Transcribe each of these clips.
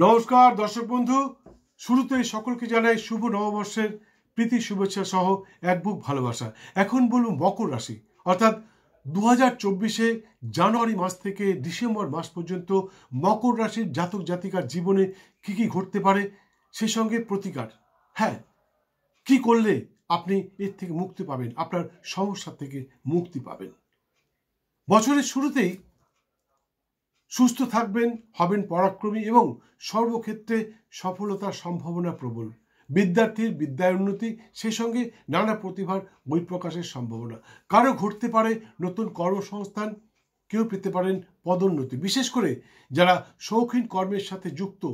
নমস্কার দর্শক বন্ধু, শুরুতেই সকলকে জানাই শুভ নববর্ষের প্রীতি শুভেচ্ছা সহ এক বুক ভালোবাসা। এখন বলবো মকর রাশি, অর্থাৎ 2024 জানুয়ারি মাস থেকে ডিসেম্বর মাস পর্যন্ত মকর রাশির জাতক জাতিকার জীবনে কি কি ঘটতে পারে, সেই সঙ্গে প্রতিকার। হ্যাঁ, কি করলে আপনি এর থেকে মুক্তি পাবেন, আপনার সমস্যা থেকে মুক্তি পাবেন। বছরের শুরুতেই সুস্থ থাকবেন, হবেন পরাক্রমী এবং সর্বক্ষেত্রে সফলতার সম্ভাবনা প্রবল। বিদ্যার্থীর বিদ্যায় উন্নতি, সেই সঙ্গে নানা প্রতিভার বহিঃপ্রকাশের সম্ভাবনা। কারো ঘটতে পারে নতুন কর্মসংস্থান, কেউ পেতে পারেন পদোন্নতি। বিশেষ করে যারা শৌখিন কর্মের সাথে যুক্ত,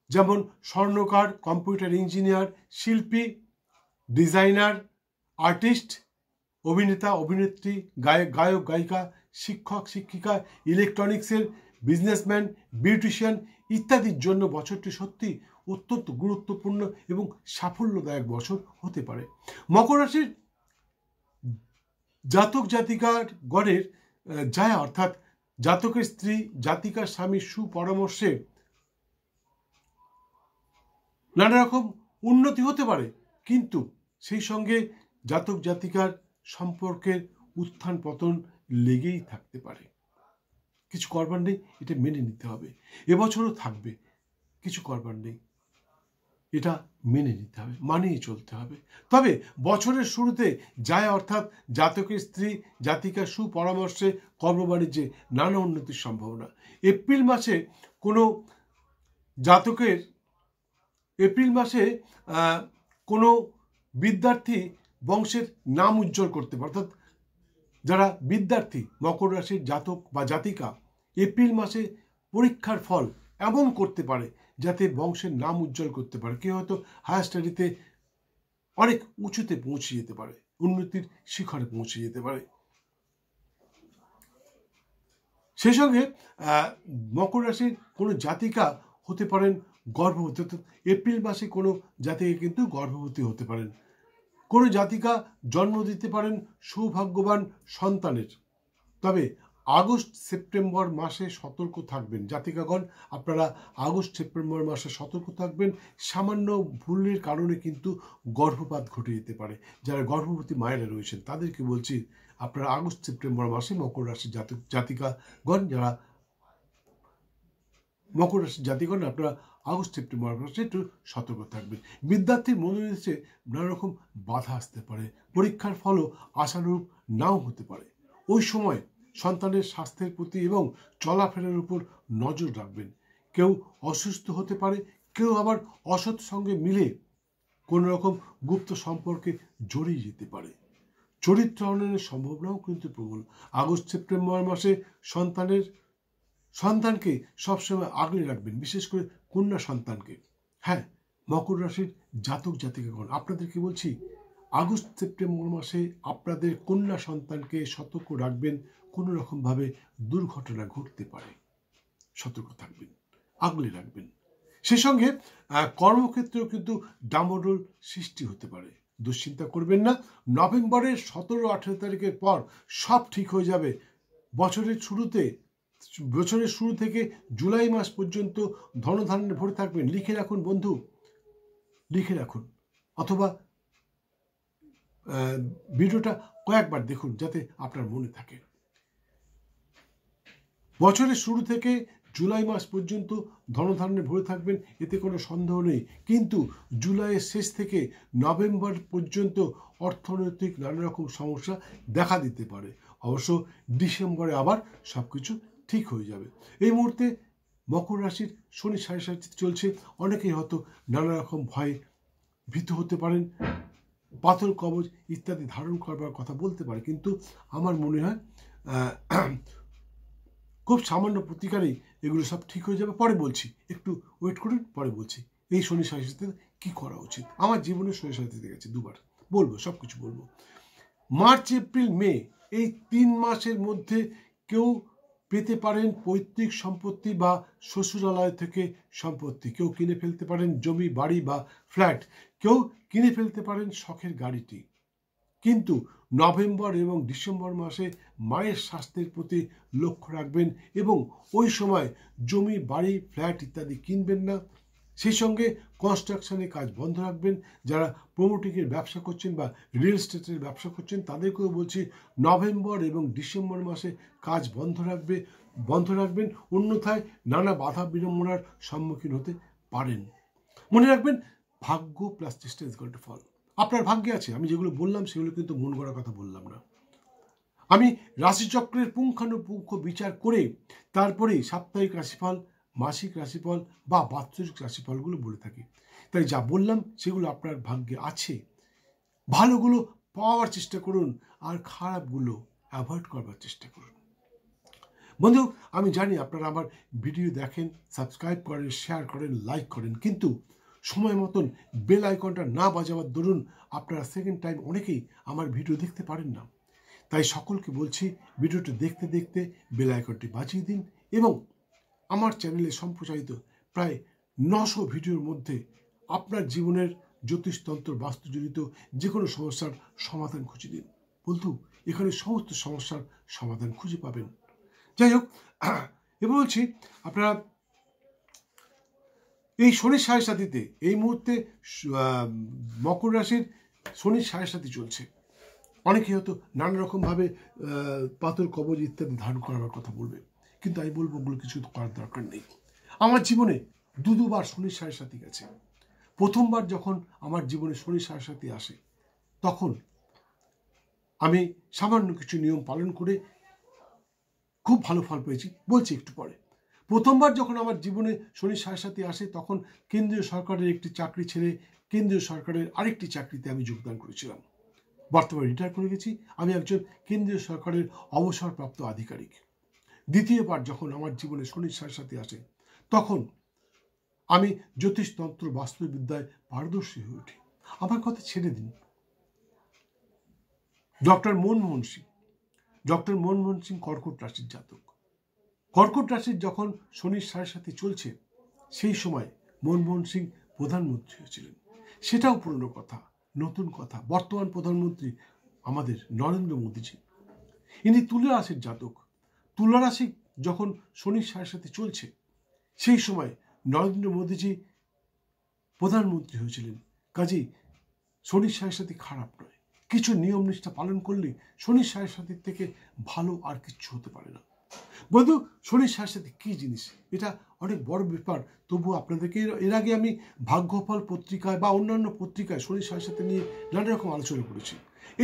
যেমন স্বর্ণকার, কম্পিউটার ইঞ্জিনিয়ার, শিল্পী, ডিজাইনার, আর্টিস্ট, অভিনেতা অভিনেত্রী, গায়ক গায়িকা, শিক্ষক শিক্ষিকা, ইলেকট্রনিক্সের বিজনেসম্যান, বিউটিশিয়ান ইত্যাদির জন্য বছরটি সত্যি অত্যন্ত গুরুত্বপূর্ণ এবং সাফল্যদায়ক বছর হতে পারে। মকর রাশির জাতক জাতিকার গণের জায়া, অর্থাৎ জাতকের স্ত্রী জাতিকার স্বামীর সুপরামর্শে নানা রকম উন্নতি হতে পারে, কিন্তু সেই সঙ্গে জাতক জাতিকার সম্পর্কের উত্থান পতন লেগেই থাকতে পারে। কিছু করবার নেই, এটা মেনে নিতে হবে। এবছরও থাকবে, কিছু করবার নেই, এটা মেনে নিতে হবে, মানিয়ে চলতে হবে। তবে বছরের শুরুতে যায়, অর্থাৎ জাতকের স্ত্রী জাতিকার সুপরামর্শে কর্মবাণিজ্যে নানা উন্নতির সম্ভাবনা। এপ্রিল মাসে কোনো বিদ্যার্থী বংশের নাম উজ্জ্বল করতে পারে, অর্থাৎ যারা বিদ্যার্থী মকর রাশির জাতক বা জাতিকা এপ্রিল মাসে পরীক্ষার ফল এমন করতে পারে যাতে বংশের নাম উজ্জ্বল করতে পারে। কেউ হয়তো হায়ার স্টাডিতে অনেক উঁচুতে পৌঁছে যেতে পারে, উন্নতির শিখরে পৌঁছে যেতে পারে। সেই সঙ্গে মকর রাশির কোনো জাতিকা হতে পারেন গর্ভবতী, অর্থাৎ এপ্রিল মাসে কোনো জাতিকা কিন্তু গর্ভবতী হতে পারেন। কোনো জাতিকা জন্ম দিতে পারেন সৌভাগ্যবান সন্তানের। তবে আগস্ট সেপ্টেম্বর মাসে সতর্ক থাকবেন জাতিকাগণ। আপনারা আগস্ট সেপ্টেম্বর মাসে সতর্ক থাকবেন। সামান্য ভুলের কারণে কিন্তু গর্ভপাত ঘটে যেতে পারে। যারা গর্ভবতী মায়েরা রয়েছেন তাদেরকে বলছি, আপনারা আগস্ট সেপ্টেম্বর মাসে মকর রাশির জাতিকাগণ, যারা মকর রাশির জাতিগণ, আপনারা আগস্ট সেপ্টেম্বর মাসে একটু সতর্ক থাকবেন। বিদ্যার্থীর মনে হচ্ছে নানা রকম বাধা আসতে পারে, পরীক্ষার ফলও আশানুরূপ নাও হতে পারে। ওই সময় সন্তানের স্বাস্থ্যের প্রতি এবং চলাফেরার উপর নজর রাখবেন। কেউ অসুস্থ হতে পারে, কেউ আবার অসৎ সঙ্গে মিলে কোনো রকম গুপ্ত সম্পর্কে জড়িয়ে যেতে পারে। চরিত্র হননের সম্ভাবনাও কিন্তু প্রবল। আগস্ট সেপ্টেম্বর মাসে সন্তানকে সবসময় আগলে রাখবেন, বিশেষ করে কন্যা সন্তানকে। হ্যাঁ, মকর রাশির জাতক জাতিকাগণ, আপনাদেরকে বলছি, আগস্ট সেপ্টেম্বর মাসে আপনাদের কন্যা সন্তানকে সতর্ক রাখবেন। কোনো রকমভাবে দুর্ঘটনা ঘটতে পারে, সতর্ক থাকবেন, আগলে রাখবেন। সেই সঙ্গে কর্মক্ষেত্রেও কিন্তু ডামাডোল সৃষ্টি হতে পারে, দুশ্চিন্তা করবেন না। নভেম্বরের 17-18 তারিখের পর সব ঠিক হয়ে যাবে। বছরের শুরু থেকে জুলাই মাস পর্যন্ত ধনধান্যে ভরে থাকবেন। লিখে রাখুন বন্ধু, লিখে রাখুন, অথবা ভিডিওটা কয়েকবার দেখুন যাতে আপনার মনে থাকে। বছরের শুরু থেকে জুলাই মাস পর্যন্ত ধনধান্যে ভরে থাকবেন, এতে কোনো সন্দেহ নেই। কিন্তু জুলাইয়ের শেষ থেকে নভেম্বর পর্যন্ত অর্থনৈতিক নানা রকম সমস্যা দেখা দিতে পারে। অবশ্য ডিসেম্বরে আবার সব কিছু ঠিক হয়ে যাবে। এই মুহূর্তে মকর রাশির শনি 7.5 চলছে। অনেকেই হয়তো নানা রকম ভয়ে ভীত হতে পারেন, পাথর কবচ ইত্যাদি ধারণ করবার কথা বলতে পারে, কিন্তু আমার মনে হয় খুব সামান্য প্রতিকারেই এগুলো সব ঠিক হয়ে যাবে। পরে বলছি, একটু ওয়েট করুন, পরে বলছি এই শনি 7.5 কি করা উচিত। আমার জীবনে শনি 7 গেছে দুবার, বলবো, সব কিছু বলবো। মার্চ এপ্রিল মে এই 3 মাসের মধ্যে কেউ পেতে পারেন পৈতৃক সম্পত্তি বা শ্বশুরালয় থেকে সম্পত্তি। কেউ কিনে ফেলতে পারেন জমি, বাড়ি বা ফ্ল্যাট। কেউ কিনে ফেলতে পারেন শখের গাড়িটি। কিন্তু নভেম্বর এবং ডিসেম্বর মাসে মায়ের স্বাস্থ্যের প্রতি লক্ষ্য রাখবেন এবং ওই সময় জমি, বাড়ি, ফ্ল্যাট ইত্যাদি কিনবেন না। সেই সঙ্গে কনস্ট্রাকশনের কাজ বন্ধ রাখবেন। যারা প্রমোটিংয়ের ব্যবসা করছেন বা রিয়েল এস্টেটের ব্যবসা করছেন তাদেরকেও বলছি নভেম্বর এবং ডিসেম্বর মাসে কাজ বন্ধ রাখবেন, অন্যথায় নানা বাধা বিড়ম্বনার সম্মুখীন হতে পারেন। মনে রাখবেন, ভাগ্য প্লাস চেষ্টা ইজ গোইং টু ফল। আপনার ভাগ্যে আছে। আমি যেগুলো বললাম সেগুলো কিন্তু মন গড়া কথা বললাম না। আমি রাশিচক্রের পুঙ্খানুপুঙ্খ বিচার করে তারপরেই সাপ্তাহিক রাশিফল, মাসিক রাশিফল বা বাৎসরিক রাশিফলগুলো বলে থাকি। তাই যা বললাম সেগুলো আপনার ভাগ্যে আছে। ভালোগুলো পাওয়ার চেষ্টা করুন আর খারাপগুলো অ্যাভয়েড করবার চেষ্টা করুন। বন্ধু, আমি জানি আপনারা আমার ভিডিও দেখেন, সাবস্ক্রাইব করেন, শেয়ার করেন, লাইক করেন, কিন্তু সময় মতন বেল আইকনটা না বাজাবার দরুন আপনারা সেকেন্ড টাইম অনেকেই আমার ভিডিও দেখতে পারেন না। তাই সকলকে বলছি, ভিডিওটি দেখতে দেখতে বেল আইকনটি বাজিয়ে দিন এবং আমার চ্যানেলে সম্প্রচারিত প্রায় 900 ভিডিওর মধ্যে আপনার জীবনের জ্যোতিষতন্ত্র, বাস্তুজনিত যে কোনো সমস্যার সমাধান খুঁজে দিন। বন্ধু, এখানে সমস্ত সমস্যার সমাধান খুঁজে পাবেন। যাই হোক, এবার বলছি, আপনারা এই শনির সাড়ে সাথীতে এই মুহূর্তে মকর রাশির শনির সাড়ে সাথী চলছে। অনেকে হয়তো নানা রকমভাবে পাথর, কবজ ইত্যাদি ধারণ করার কথা বলবে, কিন্তু আমি বলবো ওগুলো কিছু করার দরকার নেই। আমার জীবনে দুবার শনির সাড়ে সাথী গেছে। প্রথমবার যখন আমার জীবনে শনির সাড়ে সাথী আসে তখন আমি সামান্য কিছু নিয়ম পালন করে খুব ভালো ফল পেয়েছি, বলছি একটু পরে। প্রথমবার যখন আমার জীবনে শনির সাড়ে সাথী আসে তখন কেন্দ্রীয় সরকারের একটি চাকরি ছেড়ে কেন্দ্রীয় সরকারের আরেকটি চাকরিতে আমি যোগদান করেছিলাম। বর্তমানে রিটায়ার করে গেছি। আমি একজন কেন্দ্রীয় সরকারের অবসরপ্রাপ্ত আধিকারিক। দ্বিতীয়বার যখন আমার জীবনে শনির সাড়ে সাথী আসে তখন আমি জ্যোতিষতন্ত্র, বাস্তুবিদ্যায় পারদর্শী হয়ে উঠি। আমার কথা ছেড়ে দিন, ডক্টর মনমোহন সিং কর্কট রাশির জাতক। কর্কট রাশির যখন শনির সাড়ে সাথী চলছে সেই সময় মনমোহন সিং প্রধানমন্ত্রী হয়েছিলেন। সেটাও পুরনো কথা, নতুন কথা। বর্তমান প্রধানমন্ত্রী আমাদের নরেন্দ্র মোদীজি। ইনি তুলা রাশির জাতক। তুলা রাশি যখন শনির সাড়ে সাথী চলছে সেই সময় নরেন্দ্র মোদীজি প্রধানমন্ত্রী হয়েছিলেন। কাজেই শনির সাড়ে সাথী খারাপ নয়। কিছু নিয়ম নিষ্ঠা পালন করলে শনির সাড়ে সাথীর থেকে ভালো আর কিচ্ছু হতে পারে না। বন্ধু, শনির সাড়ে সাথী কী জিনিস, এটা অনেক বড় ব্যাপার। তবু আপনাদেরকে এর আগে আমি ভাগ্যফল পত্রিকায় বা অন্যান্য পত্রিকায় শনির সাড়ে সাথী নিয়ে নানা রকম আলোচনা করেছি।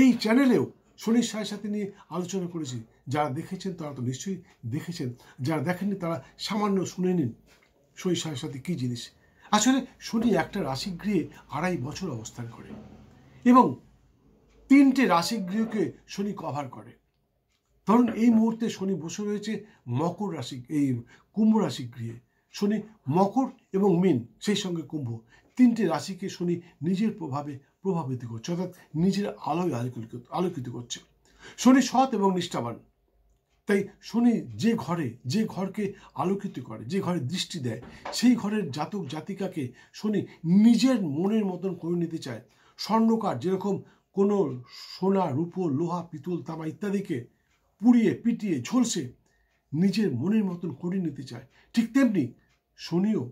এই চ্যানেলেও শনির সাড়ে সাথী নিয়ে আলোচনা করেছি। যারা দেখেছেন তারা তো নিশ্চয়ই দেখেছেন, যারা দেখেননি তারা সামান্য শুনে নিন শনির সাড়ে সাথী কী জিনিস। আসলে শনি একটা রাশিগৃহে 2.5 বছর অবস্থান করে এবং 3টে রাশিগৃহকে শনি কভার করে। ধরুন এই মুহূর্তে শনি বসে রয়েছে মকর রাশি, এই কুম্ভ রাশি গৃহে। শনি মকর এবং মীন, সেই সঙ্গে কুম্ভ, 3টে রাশিকে শনি নিজের প্রভাবে প্রভাবিত করছে, অর্থাৎ নিজের আলোয় আলোকিত করছে। শনি সৎ এবং নিষ্ঠাবান। তাই শনি যে ঘরকে আলোকিত করে, যে ঘরে দৃষ্টি দেয়, সেই ঘরের জাতক জাতিকাকে শনি নিজের মনের মতন করে নিতে চায়। স্বর্ণকার যেরকম কোনো সোনা, রূপো, লোহা, পিতল, তামা ইত্যাদিকে পুড়িয়ে পিটিয়ে ঝলসে নিজের মনের মতন করে নিতে চায়, ঠিক তেমনি শনিও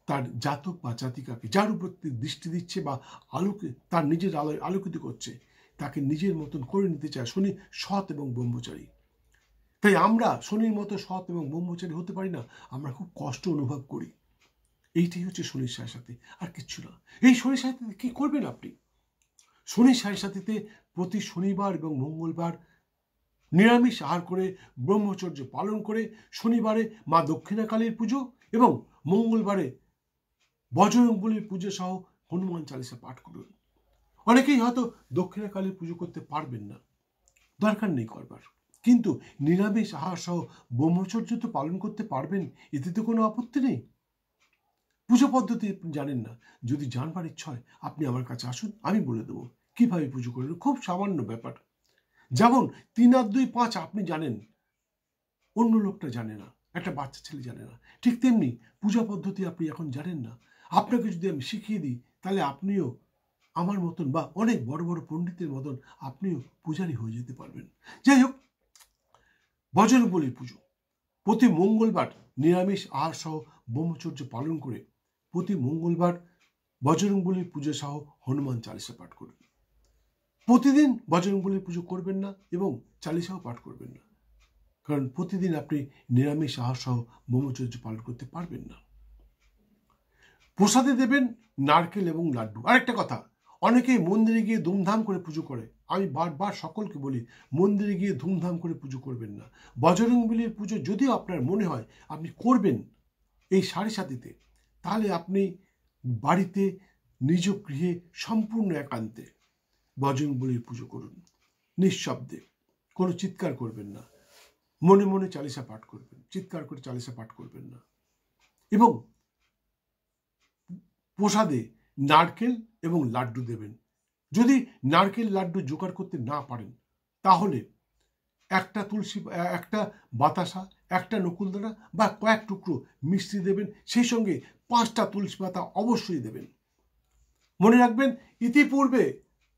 তার জাতক বা জাতিকাকে, যার উপর দৃষ্টি দিচ্ছে বা আলোকে তার নিজের আলোয় আলোকিত করছে, তাকে নিজের মতন করে নিতে চায়। শনি সৎ এবং ব্রহ্মচারী। তাই আমরা শনির মতো সৎ এবং ব্রহ্মচারী হতে পারি না, আমরা খুব কষ্ট অনুভব করি। এইটাই হচ্ছে শনির সাড়ে সাথী, আর কিচ্ছু না। এই শনির সাড়ে সাথীতে কি করবেন আপনি? শনির সাড়ে সাথীতে প্রতি শনিবার এবং মঙ্গলবার নিরামিষ আহার করে, ব্রহ্মচর্য পালন করে, শনিবারে মা দক্ষিণাকালীর পুজো এবং মঙ্গলবারে বজরংবলীর পুজো সহ হনুমান চালিসা পাঠ করুন। অনেকেই হয়তো দক্ষিণাকালীর পুজো করতে পারবেন না, দরকার নেই করবার, কিন্তু নিরামিষ আহার সহ ব্রহ্মচর্য তো পালন করতে পারবেন, এতে তো কোনো আপত্তি নেই। পুজো পদ্ধতি জানেন না, যদি জানবার ইচ্ছা হয় আপনি আমার কাছে আসুন, আমি বলে দেবো কিভাবে পুজো করবেন। খুব সামান্য ব্যাপার। যেমন 3 আর 2 5 আপনি জানেন, অন্য লোকটা জানে না, একটা বাচ্চা ছেলে জানে না। ঠিক তেমনি পূজা পদ্ধতি আপনি এখন জানেন না, আপনাকে যদি আমি শিখিয়ে দিই তাহলে আপনিও আমার মতন বা অনেক বড় বড় পণ্ডিতের মতন আপনিও পূজারী হয়ে যেতে পারবেন। যাই হোক, বজরংবলীর পুজো প্রতি মঙ্গলবার নিরামিষ আহার সহ ব্রহ্মচর্য পালন করে প্রতি মঙ্গলবার বজরংবলীর পুজো সহ হনুমান চালিসা পাঠ করবেন। প্রতিদিন বজরংবলীর পুজো করবেন না এবং চালিসাও পাঠ করবেন না, কারণ প্রতিদিন আপনি নিরামিষ আহার সহ ব্রহ্মচর্য পালন করতে পারবেন না। প্রসাদে দেবেন নারকেল এবং লাড্ডু। আরেকটা কথা, অনেকেই মন্দিরে গিয়ে ধুমধাম করে পুজো করে। আমি বারবার সকলকে বলি, মন্দিরে গিয়ে ধুমধাম করে পুজো করবেন না। বজরংবলীর পুজো যদিও আপনার মনে হয় আপনি করবেন এই সাড়ে সাতিতে, তাহলে আপনি বাড়িতে নিজ গৃহে সম্পূর্ণ একান্তে বজরংবলীর পুজো করুন, নিঃশব্দে, কোনো চিৎকার করবেন না, মনে মনে চালিসা পাঠ করবেন, চিৎকার করে চালিসা পাঠ করবেন না। এবং প্রসাদে নারকেল এবং লাড্ডু দেবেন। যদি নারকেল লাড্ডু জোগাড় করতে না পারেন, তাহলে একটা বাতাসা, একটা নকুলদানা বা কয়েক টুকরো মিষ্টি দেবেন, সেই সঙ্গে 5টা তুলসী পাতা অবশ্যই দেবেন। মনে রাখবেন, ইতিপূর্বে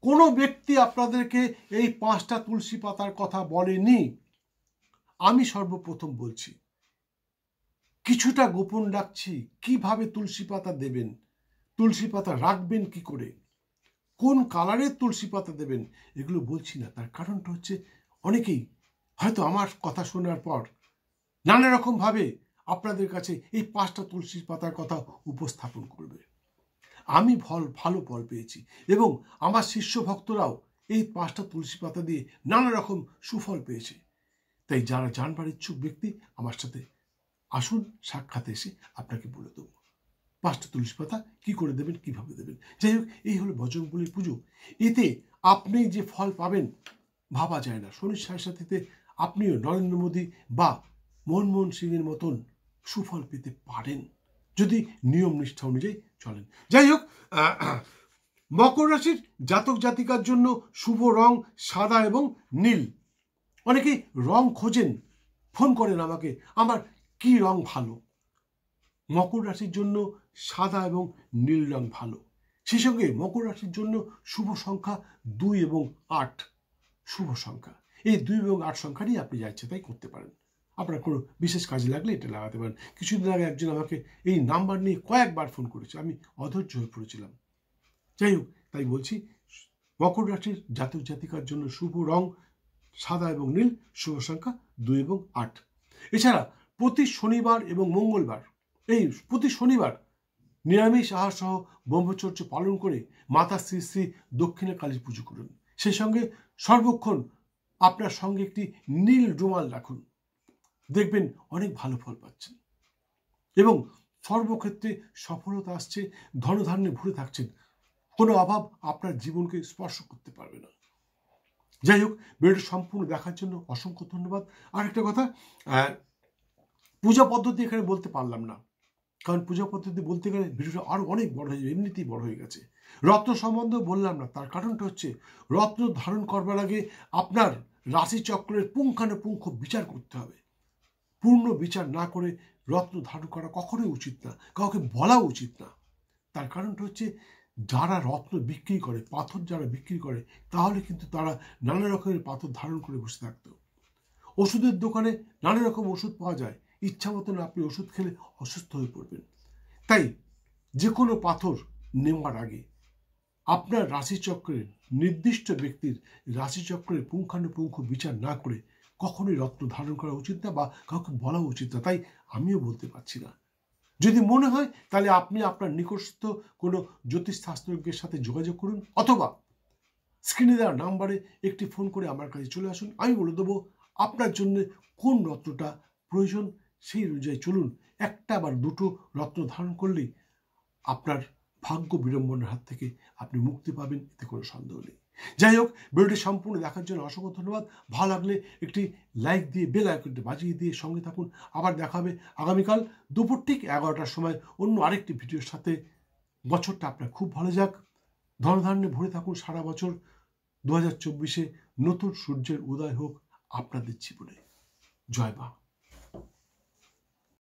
কোনো ব্যক্তি আপনাদেরকে এই 5টা তুলসী পাতার কথা বলেনি, আমি সর্বপ্রথম বলছি। কিছুটা গোপন রাখছি, কিভাবে তুলসী পাতা দেবেন, তুলসী পাতা রাখবেন কি করে, কোন কালারের তুলসী পাতা দেবেন, এগুলো বলছি না। তার কারণটা হচ্ছে, অনেকেই হয়তো আমার কথা শোনার পর নানা রকমভাবে আপনাদের কাছে এই 5টা তুলসী পাতার কথা উপস্থাপন করবে। আমি ভালো ফল পেয়েছি এবং আমার শিষ্য ভক্তরাও এই 5টা তুলসী পাতা দিয়ে নানা রকম সুফল পেয়েছে। তাই যারা জানবার ইচ্ছুক ব্যক্তি আমার সাথে আসুন, সাক্ষাৎ এসে আপনাকে বলে দেবো 5টা তুলসী পাতা কি করে দেবেন, কিভাবে দেবেন। যাই হোক, এই হলো বজরংবলীর পুজো। এতে আপনি যে ফল পাবেন ভাবা যায় না। শনির সাড়ে সাতিতে আপনিও নরেন্দ্র মোদী বা মনমোহন সিংয়ের মতন সুফল পেতে পারেন, যদি নিয়ম নিষ্ঠা অনুযায়ী চলেন। যাই হোক, মকর রাশির জাতক জাতিকার জন্য শুভ রং সাদা এবং নীল। অনেকেই রং খোঁজেন, ফোন করেন আমাকে, আমার কি রং ভালো। মকর রাশির জন্য সাদা এবং নীল রং ভালো। সেই সঙ্গে মকর রাশির জন্য শুভ সংখ্যা 2 এবং 8 শুভ সংখ্যা। এই 2 এবং 8 সংখ্যারই আপনি যা ইচ্ছে তাই করতে পারেন। আপনার কোনো বিশেষ কাজে লাগলে এটা লাগাতে পারেন। কিছুদিন আগে একজন আমাকে এই নাম্বার নিয়ে কয়েকবার ফোন করেছে, আমি অধৈর্য হয়ে পড়েছিলাম। যাই হোক, তাই বলছি, মকর রাশির জাতক জাতিকার জন্য শুভ রং সাদা এবং নীল, শুভ সংখ্যা 2 এবং 8। এছাড়া প্রতি শনিবার এবং মঙ্গলবার, প্রতি শনিবার নিরামিষ আহার সহ ব্রহ্মচর্য পালন করে মাতা শ্রী শ্রী দক্ষিণা কালীর পুজো করুন। সেই সঙ্গে সর্বক্ষণ আপনার সঙ্গে একটি নীল রুমাল রাখুন, দেখবেন অনেক ভালো ফল পাচ্ছেন এবং সর্বক্ষেত্রে সফলতা আসছে, ধনধান্যে ভরে থাকছেন, কোনো অভাব আপনার জীবনকে স্পর্শ করতে পারবে না। যাই হোক, ভিডিওটি সম্পূর্ণ দেখার জন্য অসংখ্য ধন্যবাদ। আরেকটা কথা, পূজা পদ্ধতি এখানে বলতে পারলাম না, কারণ পূজা পদ্ধতি বলতে গেলে ভিডিওটা আরো অনেক বড় হয়ে যাবে, এমনিতেই বড় হয়ে গেছে। রত্ন সম্বন্ধে বললাম না, তার কারণটা হচ্ছে, রত্ন ধারণ করবার আগে আপনার রাশিচক্রের পুঙ্খানুপুঙ্খ বিচার করতে হবে। পূর্ণ বিচার না করে রত্ন ধারণ করা কখনোই উচিত না, কাউকে বলা উচিত না। তার কারণটা হচ্ছে, যারা রত্ন বিক্রি করে, পাথর যারা বিক্রি করে, তাহলে কিন্তু তারা নানা রকমের পাথর ধারণ করে বসে থাকতো। ওষুধের দোকানে নানা রকম ওষুধ পাওয়া যায়, ইচ্ছা মতন আপনি ওষুধ খেলে অসুস্থ হয়ে পড়বেন। তাই যে কোনো পাথর নেওয়ার আগে আপনার রাশিচক্রের নির্দিষ্ট ব্যক্তির রাশিচক্রের পুঙ্খানুপুঙ্খ বিচার না করে কখনোই রত্ন ধারণ করা উচিত না, বা কাউকে বলা উচিত না। তাই আমিও বলতে পারছি না। যদি মনে হয় তাহলে আপনি আপনার নিকটস্থ কোনো জ্যোতিষশাস্ত্রজ্ঞের সাথে যোগাযোগ করুন, অথবা স্ক্রিনে দেওয়া নাম্বারে একটি ফোন করে আমার কাছে চলে আসুন। আমি বলে দেবো আপনার জন্য কোন রত্নটা প্রয়োজন, সেই অনুযায়ী চলুন। একটা বা দুটো রত্ন ধারণ করলেই আপনার ভাগ্য বিড়ম্বনার হাত থেকে আপনি মুক্তি পাবেন, এতে কোনো সন্দেহ নেই। যাই হোক, ভিডিওটি সম্পূর্ণ দেখার জন্য অসংখ্য ধন্যবাদ। ভালো লাগলে একটি লাইক দিয়ে বেল আইকনটি বাজিয়ে দিয়ে সঙ্গে থাকুন। আবার দেখা হবে আগামীকাল দুপুর ঠিক 11টার সময় অন্য আরেকটি ভিডিওর সাথে। বছরটা আপনার খুব ভালো যাক, ধনধান্যে ভরে থাকুন সারা বছর। 2024-এ নতুন সূর্যের উদয় হোক আপনাদের জীবনে। জয় মা।